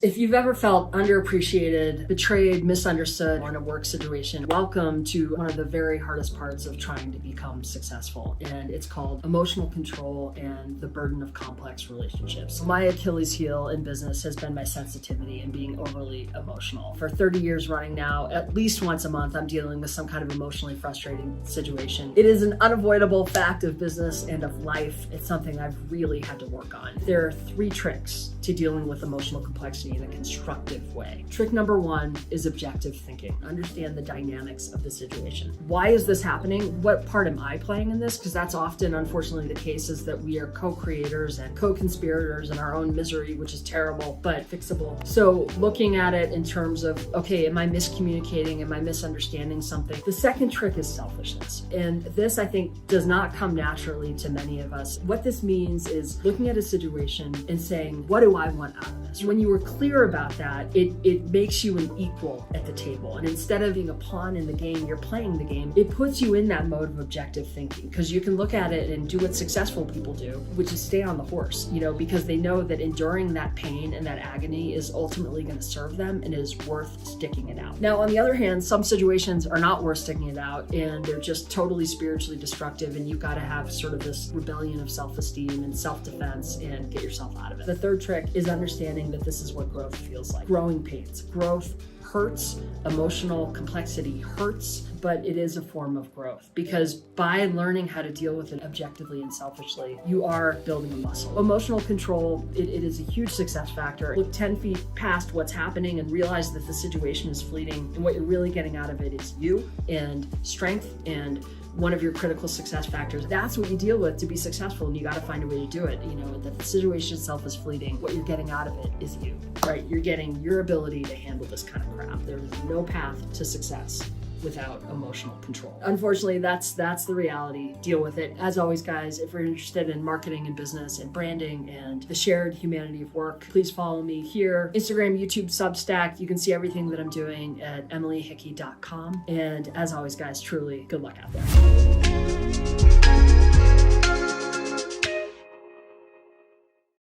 If you've ever felt underappreciated, betrayed, misunderstood in a work situation, welcome to one of the very hardest parts of trying to become successful. And it's called emotional control and the burden of complex relationships. My Achilles heel in business has been my sensitivity and being overly emotional. For 30 years running now, at least once a month, I'm dealing with some kind of emotionally frustrating situation. It is an unavoidable fact of business and of life. It's something I've really had to work on. There are 3 tricks to dealing with emotional complexity in a constructive way. Trick number 1 is objective thinking. Understand the dynamics of the situation. Why is this happening? What part am I playing in this? Because that's often, unfortunately, the case is that we are co-creators and co-conspirators in our own misery, which is terrible, but fixable. So looking at it in terms of, okay, am I miscommunicating? Am I misunderstanding something? The second trick is selfishness. And this, I think, does not come naturally to many of us. What this means is looking at a situation and saying, what do I want out of this? When you were clear about that, it makes you an equal at the table. And instead of being a pawn in the game, you're playing the game. It puts you in that mode of objective thinking because you can look at it and do what successful people do, which is stay on the horse, because they know that enduring that pain and that agony is ultimately going to serve them and is worth sticking it out. Now, on the other hand, some situations are not worth sticking it out and they're just totally spiritually destructive, and you've got to have sort of this rebellion of self-esteem and self-defense and get yourself out of it. The third trick is understanding that this is what growth feels like. Growing pains. Growth hurts. Emotional complexity hurts, but it is a form of growth because by learning how to deal with it objectively and selfishly, you are building a muscle. Emotional control, it is a huge success factor. Look 10 feet past what's happening and realize that the situation is fleeting, and what you're really getting out of it is you and strength and one of your critical success factors. That's what you deal with to be successful, and you got to find a way to do it. That the situation itself is fleeting. What you're getting out of it is you, right? You're getting your ability to handle this kind of crap. There is no path to success without emotional control. Unfortunately, that's the reality. Deal with it. As always, guys, if you're interested in marketing and business and branding and the shared humanity of work, please follow me here. Instagram, YouTube, Substack. You can see everything that I'm doing at emilyhickey.com. And as always, guys, truly good luck out there.